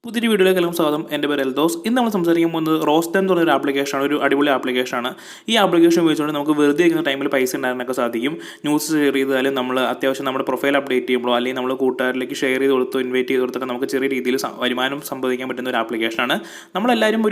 പുതിയൊരു വീഡിയോയിലേക്കെല്ലാം സ്വാഗതം. എൻ്റെ പേര് എൽദോസ്. ഇന്ന് നമ്മൾ സംസാരിക്കാൻ പോകുന്നത് റോസ്റ്റം എന്ന് പറഞ്ഞൊരു ആപ്ലിക്കേഷനാണ്. ഒരു അടിപൊളി ആപ്ലിക്കേഷനാണ്. ഈ ആപ്ലിക്കേഷൻ ഉപയോഗിച്ചുകൊണ്ട് നമുക്ക് വെറുതെ ഇരിക്കുന്ന ടൈമിൽ പൈസ ഉണ്ടാകാനൊക്കെ സാധിക്കും. ന്യൂസ് ഷെയർ ചെയ്താലും നമ്മൾ അത്യാവശ്യം നമ്മുടെ പ്രൊഫൈൽ അപ്ഡേറ്റ് ചെയ്യുമ്പോഴോ അല്ലെങ്കിൽ നമ്മൾ കൂട്ടുകാരിലേക്ക് ഷെയർ ചെയ്ത് കൊടുത്തോ ഇൻവൈറ്റ് ചെയ്ത് കൊടുത്തൊക്കെ നമുക്ക് ചെറിയ രീതിയിൽ വരുമാനം സമ്പാദിക്കാൻ പറ്റുന്ന ഒരു ആപ്ലിക്കേഷനാണ്. നമ്മളെല്ലാവരും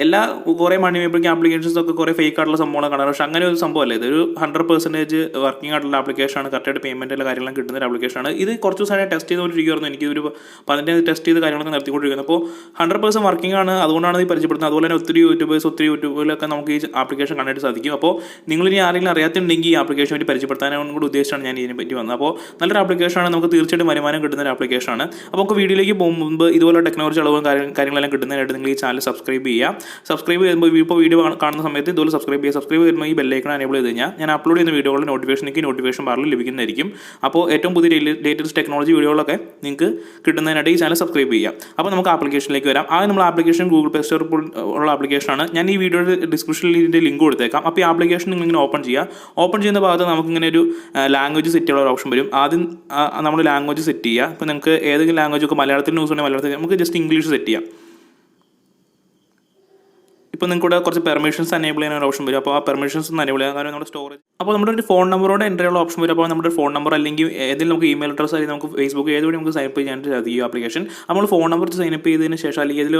എല്ലാ കുറേ മണി മേക്കിംഗ് ആപ്ലിക്കേഷൻസ് ഒക്കെ കുറേ ഫേക്ക് ആയിട്ടുള്ള സംഭവങ്ങളാണ് കാണാറ്. പക്ഷേ അങ്ങനെ ഒരു സംഭവമല്ല. ഇതൊരു 100% വർക്കിംഗ് ആയിട്ടുള്ള ആപ്ലിക്കേഷനാണ്. കറക്റ്റായിട്ട് പേയ്മെൻറ്റുള്ള കാര്യങ്ങളും കിട്ടുന്ന ഒരു ആപ്ലിക്കേഷനാണ്. ഇത് കുറച്ച് ദിവസമായി ടെസ്റ്റ് ചെയ്തുകൊണ്ടിരിക്കുമായിരുന്നു. എനിക്കൊരു 15 ടെസ്റ്റ് ചെയ്ത് കാര്യങ്ങളൊക്കെ നടത്തിക്കൊണ്ടിരിക്കുന്നത്. അപ്പോൾ 100% വർക്കിംഗ് ആണ്. അതുകൊണ്ടാണ് ഈ പരിചയപ്പെടുന്നത്. അതുപോലെ തന്നെ ഒത്തിരി യൂട്യൂബിലൊക്കെ നമുക്ക് ഈ ആപ്ലിക്കേഷൻ കണ്ടിട്ട് സാധിക്കും. അപ്പോൾ നിങ്ങളിനി ആരെങ്കിലും അറിയാത്തുണ്ടെങ്കിൽ ഈ ആപ്ലിക്കേഷൻ വേണ്ടി പരിചയപ്പെടുത്താനും കൂടി ഉദ്ദേശിച്ചാണ് ഞാൻ ഇതിനെ പറ്റി വന്നത്. അപ്പോൾ നല്ലൊരു ആപ്ലിക്കേഷനാണ്. നമുക്ക് തീർച്ചയായിട്ടും വരുമാനം കിട്ടുന്ന ഒരു ആപ്ലിക്കേഷനാണ്. അപ്പോൾ നമുക്ക് വീഡിയോയിലേക്ക് പോകുമ്പോൾ മുമ്പ് ഇതുപോലെ ടെക്നോളജി അളവും കാര്യങ്ങളെല്ലാം കിട്ടുന്നതിനായിട്ട് നിങ്ങൾ ഈ ചാനൽ സബ്സ്ക്രൈബ് ചെയ്യുക. സബ്സ്ക്രൈബ് ചെയ്യുമ്പോൾ ഇപ്പോൾ വീഡിയോ കാണുന്ന സമയത്ത് ഇതുപോലെ സബ്സ്ക്രൈബ് ചെയ്യുക. സബ്സ്ക്രൈബ് ചെയ്യുമ്പോൾ ഈ ബെല്ലൈക്കൺ എനേബിൾ ചെയ്ത് കഴിഞ്ഞാൽ ഞാൻ അപ്ലോഡ് ചെയ്യുന്ന വീഡിയോകളുടെ നോട്ടിഫിക്കേഷൻ ബാറിൽ ലഭിക്കുന്നതായിരിക്കും. അപ്പോൾ ഏറ്റവും പുതിയ ലേറ്റസ്റ്റ് ടെക്നോളജി വീഡിയോകളൊക്കെ നിങ്ങൾക്ക് കിട്ടുന്നതിനായിട്ട് ഈ ചാനൽ സബ്സ്ക്രൈബ് ചെയ്യാം. അപ്പോൾ നമുക്ക് ആപ്ലിക്കേഷനിലേക്ക് വരാം. ആദ്യം നമ്മൾ ആപ്ലിക്കേഷൻ ഗൂഗിൾ പ്ലേ സ്റ്റോറിൽ ഉള്ള ആപ്ലിക്കേഷനാണ്. ഞാൻ ഈ വീഡിയോയുടെ ഡിസ്ക്രിപ്ഷനിൽ ഇതിൻ്റെ ലിങ്ക് കൊടുത്തേക്കാം. അപ്പോൾ ഈ ആപ്ലിക്കേഷൻ നിങ്ങളിങ്ങനെ ഓപ്പൺ ചെയ്യുക. ഓപ്പൺ ചെയ്യുന്ന ഭാഗത്ത് നമുക്കിങ്ങനെ ഒരു ലാംഗ്വേജ് സെറ്റ് ചെയ്യാനുള്ള ഒരു ഓപ്ഷൻ വരും. ആദ്യം നമ്മൾ ലാംഗ്വേജ് സെറ്റ് ചെയ്യുക. ഇപ്പോൾ നിങ്ങൾക്ക് ഏതെങ്കിലും ലാംഗ്വേജ് ഒക്കെ മലയാളത്തിൽ ന്യൂസ് ഉണ്ടെങ്കിൽ മലയാളത്തിൽ നമുക്ക് ജസ്റ്റ് ഇംഗ്ലീഷ് സെറ്റ് ചെയ്യാം. ഇപ്പോൾ നിങ്ങൾക്ക് കുറച്ച് പെർമിഷൻസ് എനേബിൾ ചെയ്യാൻ ഒരു ഓപ്ഷൻ വരും. അപ്പോൾ ആ പെർമിഷൻസ് ഒന്ന് എനേബിൾ ചെയ്യാം. കാരണം നമ്മുടെ സ്റ്റോറേജ് അപ്പോൾ നമ്മുടെ ഒരു ഫോൺ നമ്പറോടെ എൻ്റർ ചെയ്യാനുള്ള ഓപ്ഷൻ വരും. അപ്പോൾ നമ്മുടെ ഫോൺ നമ്പർ അല്ലെങ്കിൽ ഏതെങ്കിലും നമുക്ക് ഇമെയിൽ അഡ്രസ് അല്ലെങ്കിൽ നമുക്ക് ഫേസ്ബുക്ക് ഏതുവഴി നമുക്ക് സൈനപ്പ് ചെയ്യാനായിട്ട് സാധിക്കും ഈ ആപ്ലിക്കേഷൻ. നമ്മൾ ഫോൺ നമ്പർ സൈനപ്പ് ചെയ്തതിന് ശേഷം അല്ലെങ്കിൽ ഇതിൽ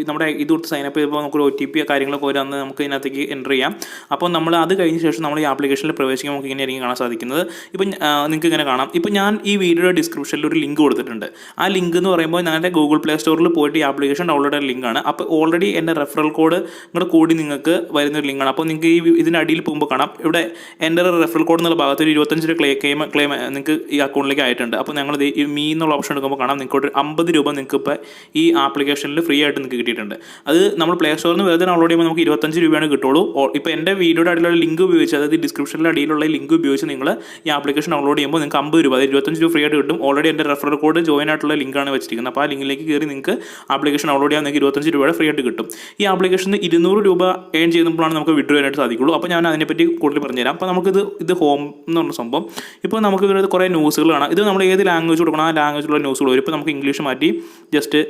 നമ്മുടെ ഇത് കൊടുത്ത് സൈനപ്പ് ചെയ്യുമ്പോൾ നമുക്ക് OTP കാര്യങ്ങളൊക്കെ വരാമെന്ന് നമുക്ക് ഇതിനകത്തേക്ക് എൻ്റർ ചെയ്യാം. അപ്പോൾ നമ്മൾ അത് കഴിഞ്ഞ ശേഷം നമ്മൾ ഈ ആപ്ലിക്കേഷനിൽ പ്രവേശിക്കാൻ നമുക്ക് ഇങ്ങനെയായിരിക്കും കാണാൻ സാധിക്കുന്നത്. ഇപ്പം നിങ്ങൾക്ക് ഇങ്ങനെ കാണാം. ഇപ്പോൾ ഞാൻ ഈ വീഡിയോയുടെ ഡിസ്ക്രിപ്ഷനിൽ ഒരു ലിങ്ക് കൊടുത്തിട്ടുണ്ട്. ആ ലിങ്ക് എന്ന് പറയുമ്പോൾ ഞങ്ങളുടെ ഗൂഗിൾ പ്ലേ സ്റ്റോറിൽ പോയിട്ട് ഈ ആപ്ലിക്കേഷൻ ഡൗൺലോഡ് ചെയ്യുന്ന ലിങ്കാണ്. അപ്പോൾ ഓൾറെഡി എൻ്റെ റെഫറൽ കോഡ് നിങ്ങളുടെ കൂടി നിങ്ങൾക്ക് വരുന്നൊരു ലിങ്കാണ്. അപ്പോൾ നിങ്ങൾക്ക് ഈ ഇതിൻ്റെ അടിയിൽ പോകുമ്പോൾ കാണാം ഇവിടെ എൻ്റെ റെഫറൽ കോഡ് എന്നുള്ള ഭാഗത്ത് ഒരു 25 ക്ലെയിം നിങ്ങൾക്ക് ഈ അക്കൗണ്ടിലേക്ക് ആയിട്ടുണ്ട്. അപ്പോൾ ഞങ്ങൾ ഈ മീ എന്നുള്ള ഓപ്ഷൻ എടുക്കുമ്പോൾ കാണാം നിങ്ങൾക്ക് ഒരു 50 രൂപ നിങ്ങൾക്ക് ഇപ്പോൾ ഈ ആപ്ലിക്കേഷനിൽ ഫ്രീ ആയിട്ട് നിങ്ങൾക്ക് കിട്ടിയിട്ടുണ്ട്. അത് നമ്മൾ പ്ലേ സ്റ്റോറിൽ നിന്ന് വെറുതെ ഡൗൺലോഡ് ചെയ്യുമ്പോൾ നമുക്ക് 25 രൂപയാണ് കിട്ടുള്ളൂ. ഇപ്പോൾ എൻ്റെ വീഡിയോയുടെ അടിയിലുള്ള ലിങ്ക് ഉപയോഗിച്ച് അതായത് ഡിസ്ക്രിപ്ഷനിലെ അടിയിലുള്ള ലിങ്ക് ഉപയോഗിച്ച് നിങ്ങൾ ഈ ആപ്ലിക്കേഷൻ ഡൗൺലോഡ് ചെയ്യുമ്പോൾ നിങ്ങൾക്ക് 50 രൂപ അതായത് 25 രൂപ ഫ്രീ ആയിട്ട് കിട്ടും. ഓൾറെഡി എൻ്റെ റെഫറൽ കോഡ് ജോയിൻ ആയിട്ടുള്ള ലിങ്കാണ് വെച്ചിരിക്കുന്നത്. അപ്പോൾ ആ ലിങ്കിലേക്ക് കയറി നിങ്ങൾക്ക് ആപ്ലിക്കേഷൻ ഡൗൺലോഡ് ചെയ്യാൻ നിങ്ങൾക്ക് 25 രൂപയുടെ ഫ്രീ ആയിട്ട് കിട്ടും. ഈ ആപ്ലിക്കേഷന് 200 രൂപ ഏൺ ചെയ്യുമ്പോഴാണ് നമുക്ക് വിഡ്രോ ചെയ്യാനായിട്ട് സാധിക്കുള്ളൂ. അപ്പോൾ ഞാൻ അതിനെപ്പറ്റി കൂടുതൽ പറഞ്ഞുതരാം. അപ്പോൾ ഇത് ഹോം എന്ന് പറഞ്ഞ സംഭവം. ഇപ്പോൾ നമുക്ക് ഇതിനകത്ത് കുറേ ന്യൂസുകൾ കാണാം. ഇത് നമ്മൾ ഏത് ലാംഗ്വേജ് കൊടുക്കണം ആ ലാംഗ്വേജിലുള്ള ന്യൂസുകൾ വരും. ഇപ്പോൾ നമുക്ക് ഇംഗ്ലീഷ് മാറ്റി ജസ്റ്റ്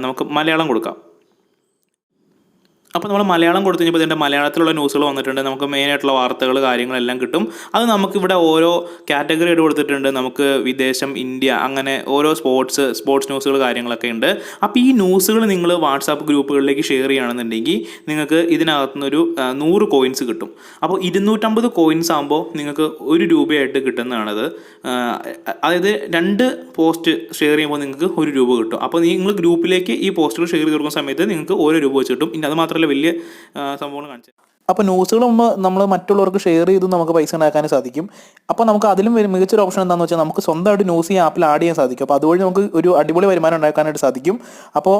നമുക്ക് മലയാളം കൊടുക്കാം. അപ്പോൾ നമ്മൾ മലയാളം കൊടുത്തു കഴിഞ്ഞപ്പോൾ ഇതിൻ്റെ മലയാളത്തിലുള്ള ന്യൂസുകൾ വന്നിട്ടുണ്ട്. നമുക്ക് മെയിനായിട്ടുള്ള വാർത്തകൾ കാര്യങ്ങളെല്ലാം കിട്ടും. അത് നമുക്കിവിടെ ഓരോ കാറ്റഗറി ആയിട്ട് കൊടുത്തിട്ടുണ്ട്. നമുക്ക് വിദേശം, ഇന്ത്യ, അങ്ങനെ ഓരോ സ്പോർട്സ് ന്യൂസുകൾ കാര്യങ്ങളൊക്കെ ഉണ്ട്. അപ്പോൾ ഈ ന്യൂസുകൾ നിങ്ങൾ വാട്സാപ്പ് ഗ്രൂപ്പുകളിലേക്ക് ഷെയർ ചെയ്യുകയാണെന്നുണ്ടെങ്കിൽ നിങ്ങൾക്ക് ഇതിനകത്തുനിന്നൊരു 100 കോയിൻസ് കിട്ടും. അപ്പോൾ 250 കോയിൻസ് ആകുമ്പോൾ നിങ്ങൾക്ക് 1 രൂപയായിട്ട് കിട്ടുന്നതാണത്. അതായത് 2 പോസ്റ്റ് ഷെയർ ചെയ്യുമ്പോൾ നിങ്ങൾക്ക് 1 രൂപ കിട്ടും. അപ്പോൾ നിങ്ങൾ ഗ്രൂപ്പിലേക്ക് ഈ പോസ്റ്റുകൾ ഷെയർ ചെയ്ത് കൊടുക്കുന്ന സമയത്ത് നിങ്ങൾക്ക് 1 രൂപ വെച്ച് കിട്ടും. ഇനി അത് മാത്രമല്ല വലിയ സംഭവങ്ങൾ കാണിച്ചു. അപ്പോൾ ന്യൂസുകൾ നമ്മൾ മറ്റുള്ളവർക്ക് ഷെയർ ചെയ്ത് നമുക്ക് പൈസ ഉണ്ടാക്കാനും സാധിക്കും. അപ്പോൾ നമുക്ക് അതിലും മികച്ചൊരു ഓപ്ഷൻ എന്താണെന്ന് വെച്ചാൽ നമുക്ക് സ്വന്തമായിട്ട് ന്യൂസ് ഈ ആപ്പിൽ ആഡ് ചെയ്യാൻ സാധിക്കും. അപ്പോൾ അതുവഴി നമുക്ക് ഒരു അടിപൊളി വരുമാനം ഉണ്ടാക്കാനായിട്ട് സാധിക്കും. അപ്പോൾ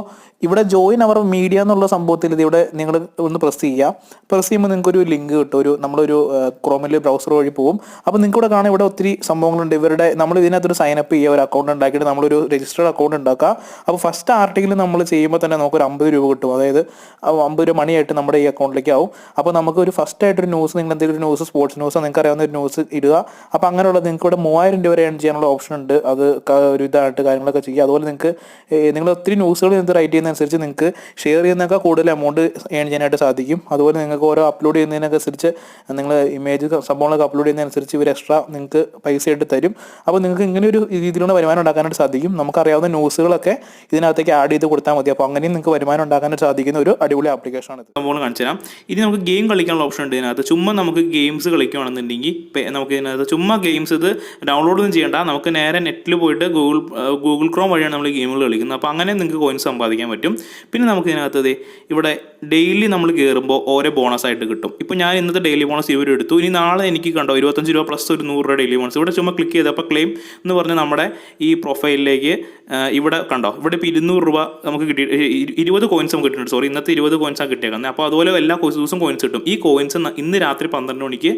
ഇവിടെ ജോയിൻ അവർ മീഡിയ എന്നുള്ള സംഭവത്തിൽ ഇവിടെ നിങ്ങൾ ഒന്ന് പ്രസ് ചെയ്യുമ്പോൾ നിങ്ങൾക്കൊരു ലിങ്ക് കിട്ടും. നമ്മളൊരു ക്രോമിൽ ബ്രൗസർ വഴി പോകും. അപ്പോൾ നിങ്ങൾക്ക് ഇവിടെ കാണാൻ ഇവിടെ ഒത്തിരി സംഭവങ്ങളുണ്ട്. നമ്മൾ ഇതിനകത്തൊരു സൈനപ്പ് ചെയ്യുക, ഒരു അക്കൗണ്ട് ഉണ്ടാക്കിയിട്ട് നമ്മളൊരു രജിസ്റ്റേർഡ് അക്കൗണ്ട് ഉണ്ടാക്കുക. അപ്പോൾ ഫസ്റ്റ് ആർട്ടിക്കിൾ നമ്മൾ ചെയ്യുമ്പോൾ തന്നെ നമുക്കൊരു 50 രൂപ കിട്ടും. അതായത് 50 രൂപ മണിയായിട്ട് നമ്മുടെ ഈ അക്കൗണ്ടിലേക്ക് ആവും. അപ്പോൾ നമുക്ക് ഒരു ഫസ്റ്റ് ആയിട്ടൊരു ന്യൂസ്, നിങ്ങൾ എന്തെങ്കിലും ഒരു ന്യൂസ്, സ്പോർട്സ് ന്യൂസോ നിങ്ങൾക്ക് അറിയാവുന്ന ഒരു ന്യൂസ് ഇടുക. അപ്പോൾ അങ്ങനെയുള്ളത് നിങ്ങൾക്ക് ഇവിടെ 3000 രൂപ വരെ ഏൺ ചെയ്യാനുള്ള ഓപ്ഷൻ ഉണ്ട്. അത് ഒരു ഇതായിട്ട് കാര്യങ്ങളൊക്കെ ചെയ്യുക. അതുപോലെ നിങ്ങൾ ഒത്തിരി ന്യൂസുകൾ നിങ്ങൾക്ക് റൈറ്റ് ചെയ്യുന്നതനുസരിച്ച് നിങ്ങൾക്ക് ഷെയർ ചെയ്യുന്നതൊക്കെ കൂടുതൽ എമൗണ്ട് ഏൺ ചെയ്യാനായിട്ട് സാധിക്കും. അതുപോലെ നിങ്ങൾക്ക് ഓരോ അപ്ലോഡ് ചെയ്യുന്നതിനനുസരിച്ച് നിങ്ങൾ ഇമേജ് സംഭവങ്ങളൊക്കെ അപ്ലോഡ് ചെയ്യുന്നതനുസരിച്ച് ഇവർ എക്സ്ട്രാ നിങ്ങൾക്ക് പൈസ ആയിട്ട് തരും. അപ്പോൾ നിങ്ങൾക്ക് ഇങ്ങനെ ഒരു രീതിയിലുള്ള വരുമാനം ഉണ്ടാക്കാനായിട്ട് സാധിക്കും. നമുക്കറിയാവുന്ന ന്യൂസുകളൊക്കെ ഇതിനകത്തേക്ക് ആഡ് ചെയ്ത് കൊടുത്താൽ മതി. അപ്പോൾ അങ്ങനെയും നിങ്ങൾക്ക് വരുമാനം ഉണ്ടാക്കാനായിട്ട് സാധിക്കുന്ന ഒരു അടിപൊളി ആപ്ലിക്കേഷനാണ് ഇത്. സംഭവങ്ങൾ കാണിച്ചു തരാം. ഇനി നമുക്ക് ഗെയിം കളിക്കാനുള്ള ഓപ്ഷൻ ഉണ്ട് ഇതിനകത്ത്. ചുമ്മാ നമുക്ക് ഗെയിംസ് കളിക്കുകയാണെന്നുണ്ടെങ്കിൽ നമുക്ക് ഇതിനകത്ത് ചുമ്മാ ഗെയിംസ് ഇത് ഡൗൺലോഡൊന്നും ചെയ്യേണ്ട. നമുക്ക് നേരെ നെറ്റിൽ പോയിട്ട് ഗൂഗിൾ ക്രോം വഴിയാണ് നമ്മൾ ഗെയിമുകൾ കളിക്കുന്നത്. അപ്പോൾ അങ്ങനെ നിങ്ങൾക്ക് കോയിൻസ് സമ്പാദിക്കാൻ പറ്റും. പിന്നെ നമുക്ക് ഇതിനകത്ത് ഇവിടെ ഡെയിലി നമ്മൾ കയറുമ്പോൾ ഓരോ ബോണസ് ആയിട്ട് കിട്ടും. ഇപ്പോൾ ഞാൻ ഇന്നത്തെ ഡെയിലി ബോണസ് 20 എടുത്തു. ഇനി നാളെ എനിക്ക് കണ്ടോ 25 രൂപ പ്ലസ് ഒരു 100 രൂപ ഡെയിലി ബോണസ്. ഇവിടെ ചുമ്മാ ക്ലിക്ക് ചെയ്തപ്പോൾ ക്ലെയിം എന്ന് പറഞ്ഞ് നമ്മുടെ ഈ പ്രൊഫൈലിലേക്ക് ഇവിടെ കണ്ടോ ഇവിടെ ഇപ്പോൾ 200 രൂപ നമുക്ക് കിട്ടി, 20 കോയിൻസ് നമുക്ക് കിട്ടുന്നുണ്ട്. സോറി, ഇന്നത്തെ 20 കോയിൻസാണ് കിട്ടിയേക്കുന്നത്. അപ്പോൾ അതുപോലെ എല്ലാ ദിവസവും കോയിൻസ് കിട്ടും. ഈ കോയിൻസ് ഇന്ന് രാത്രി 12 മണിക്ക്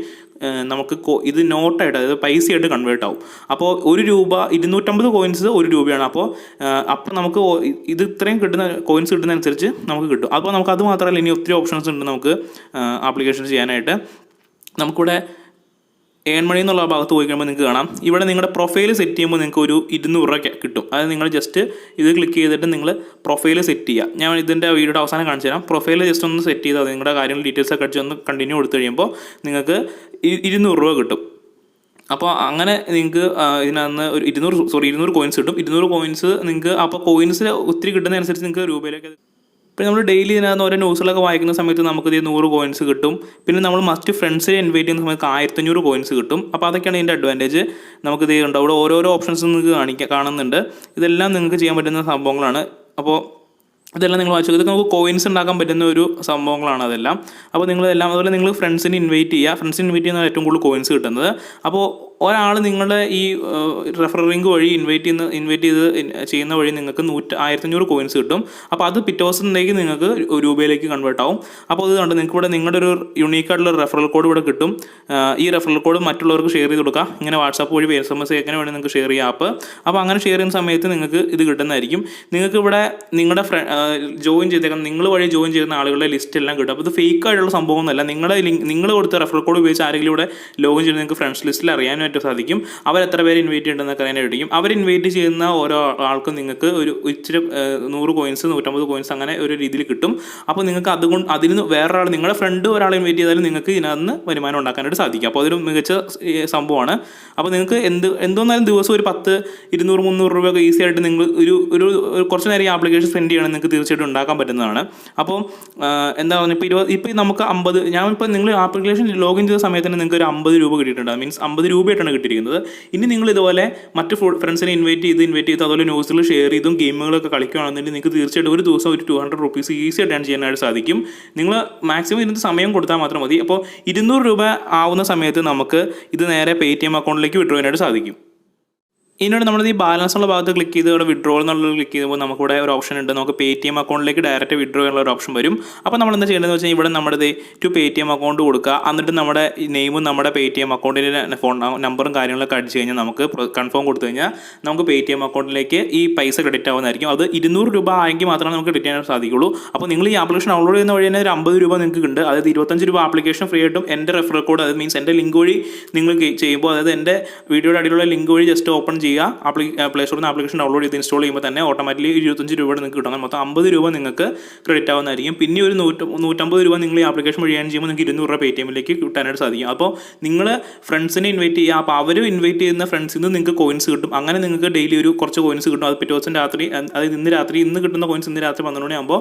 നമുക്ക് ഇത് നോട്ടായിട്ട്, അതായത് പൈസയായിട്ട് കൺവേർട്ട് ആവും. അപ്പോൾ 1 രൂപ 250 കോയിൻസ് 1 രൂപയാണ്. അപ്പോൾ നമുക്ക് ഇത് ഇത്രയും കോയിൻസ് കിട്ടുന്നതനുസരിച്ച് നമുക്ക് കിട്ടും. അപ്പോൾ നമുക്ക് അത് മാത്രമല്ല, ഇനി ഒത്തിരി ഓപ്ഷൻസ് ഉണ്ട് നമുക്ക് ആപ്ലിക്കേഷൻ ചെയ്യാനായിട്ട്. നമുക്കിവിടെ ഏൺ മണി എന്നുള്ള ഭാഗത്ത് പോയി കഴിയുമ്പോൾ നിങ്ങൾക്ക് കാണാം ഇവിടെ നിങ്ങളുടെ പ്രൊഫൈൽ സെറ്റ് ചെയ്യുമ്പോൾ നിങ്ങൾക്ക് ഒരു 200 രൂപ കിട്ടും. അതായത് നിങ്ങൾ ജസ്റ്റ് ഇത് ക്ലിക്ക് ചെയ്തിട്ട് നിങ്ങൾ പ്രൊഫൈൽ സെറ്റ് ചെയ്യുക. ഞാൻ ഇതിൻ്റെ വീഡിയോയുടെ അവസാനം കാണിച്ചു തരാം. പ്രൊഫൈൽ ജസ്റ്റ് ഒന്ന് സെറ്റ് ചെയ്താൽ നിങ്ങളുടെ കാര്യങ്ങൾ ഡീറ്റെയിൽസ് ഒക്കെ അടിച്ച് ഒന്ന് കണ്ടിന്യൂ കൊടുത്തു കഴിയുമ്പോൾ നിങ്ങൾക്ക് 200 രൂപ കിട്ടും. അപ്പോൾ അങ്ങനെ നിങ്ങൾക്ക് ഇതിനകത്ത് ഒരു 200 കോയിൻസ് കിട്ടും. 200 കോയിൻസ് നിങ്ങൾക്ക് അപ്പോൾ കോയിൻസ് ഒത്തിരി കിട്ടുന്നതനുസരിച്ച് നിങ്ങൾക്ക് രൂപയിലേക്ക്. പിന്നെ നമ്മൾ ഡെയിലി ഇതിനകത്ത് ഓരോ ന്യൂസുകളൊക്കെ വായിക്കുന്ന സമയത്ത് നമുക്ക് ഇത് 100 കോയിൻസ് കിട്ടും. പിന്നെ നമ്മൾ മസ്റ്റ് ഫ്രണ്ട്സിനെ ഇൻവൈറ്റ് ചെയ്യുന്ന സമയത്ത് 1500 കോയിൻസ് കിട്ടും. അപ്പോൾ അതൊക്കെയാണ് ഇതിൻ്റെ അഡ്വാൻറ്റേജ്. നമുക്കിത് ഉണ്ട് അവിടെ ഓരോരോ ഓപ്ഷൻസ് നിങ്ങൾക്ക് കാണുന്നുണ്ട്. ഇതെല്ലാം നിങ്ങൾക്ക് ചെയ്യാൻ പറ്റുന്ന സംഭവങ്ങളാണ്. അപ്പോൾ ഇതെല്ലാം നിങ്ങൾ വായിച്ചു. ഇതൊക്കെ നമുക്ക് കോയിൻസ് ഉണ്ടാക്കാൻ പറ്റുന്ന ഒരു സംഭവങ്ങളാണ് അതെല്ലാം. അപ്പോൾ നിങ്ങളെല്ലാം അതുപോലെ നിങ്ങൾ ഫ്രണ്ട്സിനെ ഇൻവൈറ്റ് ചെയ്യുക. ഫ്രണ്ട്സിനെ ഇൻവൈറ്റ് ചെയ്യുന്ന ഏറ്റവും കൂടുതൽ കോയിൻസ് കിട്ടുന്നത്. അപ്പോൾ ഒരാൾ നിങ്ങളുടെ ഈ റെഫറൽ ലിങ്ക് വഴി ഇൻവൈറ്റ് ചെയ്ത് ചെയ്യുന്ന വഴി നിങ്ങൾക്ക് 1500 കോയിൻസ് കിട്ടും. അപ്പോൾ അത് പിറ്റേ ദിവസത്തേക്ക് നിങ്ങൾക്ക് രൂപയിലേക്ക് കൺവേർട്ട് ആവും. അപ്പോൾ അത് കണ്ട് നിങ്ങൾക്ക് ഇവിടെ നിങ്ങളുടെ ഒരു യുണീക്കായിട്ടുള്ള റെഫറൽ കോഡ് ഇവിടെ കിട്ടും. ഈ റെഫറൽ കോഡ് മറ്റുള്ളവർക്ക് ഷെയർ ചെയ്ത് കൊടുക്കുക. ഇങ്ങനെ വാട്സാപ്പ് വഴി SMS എങ്ങനെ വേണമെങ്കിൽ നിങ്ങൾക്ക് ഷെയർ ചെയ്യാം ആപ്പ്. അപ്പോൾ അങ്ങനെ ഷെയർ ചെയ്യുന്ന സമയത്ത് നിങ്ങൾക്ക് ഇത് കിട്ടുന്നതായിരിക്കും. നിങ്ങൾക്ക് ഇവിടെ നിങ്ങളുടെ ജോയിൻ ചെയ്തേക്കാൻ നിങ്ങൾ വഴി ജോയിൻ ചെയ്യുന്ന ആളുകളുടെ ലിസ്റ്റ് എല്ലാം കിട്ടും. അപ്പോൾ ഇത് ഫേക്ക് ആയിട്ടുള്ള സംഭവമൊന്നുമല്ല. നിങ്ങൾ കൊടുത്ത റെഫറൽ കോഡ് ഉപയോഗിച്ച് ആരെങ്കിലും ഇവിടെ ലോഗിൻ ചെയ്ത് നിങ്ങൾക്ക് ഫ്രണ്ട്സ് ലിസ്റ്റിൽ അറിയാൻ സാധിക്കും. അവർ എത്ര പേര് ഇൻവൈറ്റ് ചെയ്യേണ്ടതെന്നൊക്കെ അറിയാനായിരിക്കും. അവർ ഇൻവൈറ്റ് ചെയ്യുന്ന ഓരോ ആൾക്കും നിങ്ങൾക്ക് ഒരു ഇച്ചിരി 100 കോയിൻസ് 150 കോയിൻസ് അങ്ങനെ ഒരു രീതിയിൽ കിട്ടും. അപ്പോൾ നിങ്ങൾക്ക് അതിന് വേറൊരാൾ നിങ്ങളുടെ ഫ്രണ്ട് ഒരാളെ ഇൻവൈറ്റ് ചെയ്താലും നിങ്ങൾക്ക് ഇതിനകത്ത് വരുമാനം ഉണ്ടാക്കാനായിട്ട് സാധിക്കും. അപ്പോൾ അതൊരു മികച്ച സംഭവമാണ്. അപ്പോൾ നിങ്ങൾക്ക് എന്തോന്നാലും ദിവസം ഒരു 10, 200, 300 രൂപയൊക്കെ ഈസി ആയിട്ട് നിങ്ങൾ ഒരു കുറച്ച് നേരം ഈ ആപ്ലിക്കേഷൻ സ്പെൻഡ് ചെയ്യണം നിങ്ങൾക്ക് തീർച്ചയായിട്ടും ഉണ്ടാക്കാൻ പറ്റുന്നതാണ്. അപ്പോൾ എന്താ പറയുക, ഇപ്പോൾ നമുക്ക് 50 ഞാനിപ്പോൾ നിങ്ങൾ ആപ്ലിക്കേഷൻ ലോഗിൻ ചെയ്ത സമയത്ത് തന്നെ നിങ്ങൾക്ക് ഒരു 50 രൂപ കിട്ടിയിട്ടുണ്ട്. മീൻസ് 50 രൂപയായിട്ടാണ് കിട്ടിയിരിക്കുന്നത്. ഇനി നിങ്ങൾ ഇതുപോലെ മറ്റ് ഫ്രണ്ട്സിനെ ഇൻവൈറ്റ് ചെയ്ത് അതുപോലെ ന്യൂസുകൾ ഷെയർ ചെയ്തും ഗെയിമുകളൊക്കെ കളിക്കുകയാണെന്നുണ്ടെങ്കിൽ നിങ്ങൾക്ക് തീർച്ചയായിട്ടും ഒരു ദിവസം ഒരു 200 റുപ്പീസ് ഈസി ആയിട്ട് ഏൺ ചെയ്യാനായിട്ട് സാധിക്കും. നിങ്ങൾ മാക്സിമം ഇതിൻ്റെ സമയം കൊടുത്താൽ മാത്രം മതി. അപ്പോൾ 200 രൂപ ആവുന്ന സമയത്ത് നമുക്ക് ഇത് നേരെ Paytm അക്കൗണ്ടിലേക്ക് വിഡ്രോ ചെയ്യാനായിട്ട് സാധിക്കും. ഇതിനോട് നമ്മൾ ഈ ബാലൻസ് ഉള്ള ഭാഗത്ത് ക്ലിക്ക് ചെയ്ത് ഇവിടെ വിഡ്രോ എന്നുള്ളത് ക്ലിക്ക് ചെയ്യുമ്പോൾ നമുക്കിവിടെ ഒരു ഓപ്ഷൻ ഉണ്ട്. നമുക്ക് Paytm അക്കൗണ്ടിലേക്ക് ഡയറക്റ്റ് വിഡ്രോ ചെയ്യാനുള്ള ഒരു ഓപ്ഷൻ വരും. അപ്പോൾ നമ്മൾ എന്താ ചെയ്യേണ്ടതെന്ന് വെച്ചാൽ ഇവിടെ നമ്മുടെ ടു Paytm അക്കൗണ്ട് കൊടുക്കുക. എന്നിട്ട് നമ്മുടെ നെയിമും നമ്മുടെ Paytm അക്കൗണ്ടിൻ്റെ ഫോൺ നമ്പറും കാര്യങ്ങളൊക്കെ അടിച്ച് കഴിഞ്ഞാൽ നമുക്ക് കൺഫേം കൊടുത്തു കഴിഞ്ഞാൽ നമുക്ക് Paytm അക്കൗണ്ടിലേക്ക് ഈ പൈസ ക്രെഡിറ്റ് ആവുന്നതായിരിക്കും. അത് 200 രൂപ ആയെങ്കിൽ മാത്രമേ നമുക്ക് ക്രെഡിറ്റ് ചെയ്യാൻ സാധിക്കുള്ളൂ. അപ്പോൾ നിങ്ങൾ ഈ ആപ്ലിക്കേഷൻ ഡൗൺലോഡ് ചെയ്യുന്ന വഴി തന്നെ ഒരു 50 രൂപ നിങ്ങൾക്ക് ഉണ്ട്. അതായത് 25 രൂപ ആപ്ലിക്കേഷൻ ഫ്രീ ആയിട്ടും എൻ്റെ റെഫറൽ കോഡ് അത് മീൻസ് എൻ്റെ ലിങ്ക് വഴി നിങ്ങൾ ചെയ്യുമ്പോൾ അതായത് എൻ്റെ വീഡിയോയുടെ അടിയിലുള്ള ലിങ്ക് വഴി ജസ്റ്റ് ഓപ്പൺ ചെയ്യുക. പ്ലേ സ്റ്റോറിൽ നിന്ന് ആപ്ലിക്കേഷൻ ഡൗൺലോഡ് ചെയ്ത് ഇൻസ്റ്റാൾ ചെയ്യുമ്പോൾ തന്നെ ഓട്ടോമാറ്റിക്കലി 25 രൂപ നിങ്ങൾക്ക് കിട്ടും. മൊത്തം 50 രൂപ നിങ്ങൾക്ക് ക്രെഡിറ്റ് ആവുന്നതായിരിക്കും. പിന്നെ ഒരു 150 രൂപ നിങ്ങൾ ഈ ആപ്ലിക്കേഷൻ വഴി ഏൺ ചെയ്യുമ്പോൾ നിങ്ങൾക്ക് 200 രൂപ Paytmലേക്ക് കിട്ടാനായിട്ട് സാധിക്കും. അപ്പോൾ നിങ്ങൾ ഫ്രണ്ട്സിനെ ഇൻവൈറ്റ് ചെയ്യുക. അപ്പോൾ അവർ ഇൻവൈറ്റ് ചെയ്യുന്ന ഫ്രണ്ട്സിൽ നിന്ന് നിങ്ങൾക്ക് കോയിൻസ് കിട്ടും. അങ്ങനെ നിങ്ങൾക്ക് ഡെയിലി ഒരു കുറച്ച് കോയിൻസ് കിട്ടും. അത് പിറ്റേ ദിവസം രാത്രി അതായത് ഇന്ന് കിട്ടുന്ന കോയിൻസ് ഇന്ന് രാത്രി 12 മണിയാകുമ്പോൾ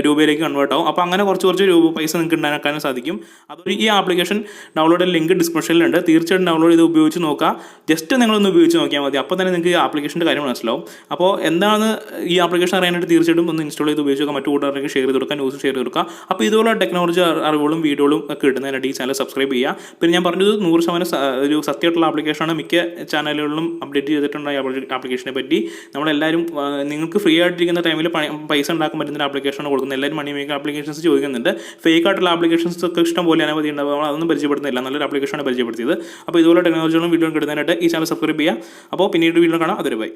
രൂപയിലേക്ക് കൺവേർട്ട് ആവും. അപ്പോൾ അങ്ങനെ കുറച്ച് രൂപ പൈസ നിങ്ങൾക്ക് ഉണ്ടാക്കാനും സാധിക്കും. അതൊരു ഈ ആപ്ലിക്കേഷൻ ഡൗൺലോഡ് ലിങ്ക് ഡിസ്ക്രിപ്ഷനിലുണ്ട്. തീർച്ചയായിട്ടും ഡൗൺലോഡ് ചെയ്ത് ഉപയോഗിച്ച് നോക്കുക. ജസ്റ്റ് നിങ്ങളൊന്ന് ഉപയോഗിച്ച് നോക്കിയാൽ മതി. അപ്പോൾ തന്നെ നിങ്ങൾക്ക് ഈ ആപ്ലിക്കേഷൻ്റെ കാര്യം മനസ്സിലാവും. അപ്പോൾ എന്താണ് ഈ ആപ്ലിക്കേഷൻ അറിയാനായിട്ട് തീർച്ചയായിട്ടും ഒന്ന് ഇൻസ്റ്റാൾ ചെയ്ത് ഉപയോഗിച്ച് നോക്കുക. മറ്റു കൂട്ടുകാർക്ക് ഷെയർ ചെയ്ത് കൊടുക്കുക, ന്യൂസ് ഷെയർ ചെയ്ത് കൊടുക്കുക. അപ്പോൾ ഇതുപോലെ ടെക്നോളജി അറിവുകളും വീഡിയോകളും ഒക്കെ കിട്ടുന്നതിനായിട്ട് ഈ ചാനൽ സബ്സ്ക്രൈബ് ചെയ്യുക. പിന്നെ ഞാൻ പറഞ്ഞത് 100% ഒരു സത്യമായിട്ടുള്ള ആപ്ലിക്കേഷനാണ്. മിക്ക ചാനലുകളിലും അപ്ഡേറ്റ് ചെയ്തിട്ടുണ്ട് ഈ ആപ്ലിക്കേഷനെ പറ്റി. നമ്മളെല്ലാവരും നിങ്ങൾക്ക് ഫ്രീ ആയിട്ടിരിക്കുന്ന ടൈമിൽ പൈസ ഉണ്ടാക്കാൻ പറ്റുന്ന ആപ്ലിക്കേഷനാണ് കൊടുക്കുന്നത്. എല്ലാവരും മണി മേക്കിംഗ് ആപ്ലിക്കേഷൻസ് ചോദിക്കുന്നുണ്ട്. ഫേക്ക് ആയിട്ടുള്ള ആപ്ലിക്കേഷൻസ് ഒക്കെ ഇഷ്ടം പോലെ അനവധി ഉണ്ടാവും. അതൊന്നും പരിചയപ്പെടുന്നില്ല. നല്ലൊരു ആപ്ലിക്കേഷനാണ് പരിചയപ്പെടുത്തിയത്. അപ്പോൾ ഇതുപോലെ ടെക്നോളജികളും വീഡിയോയും കിട്ടുന്നതിനായിട്ട് ഈ ചാനൽ സബ്സ്ക്രൈബ് ചെയ്യുക. അപ്പോൾ പിന്നീട് വീഡിയോ കാണാം. അതൊരു ബൈ.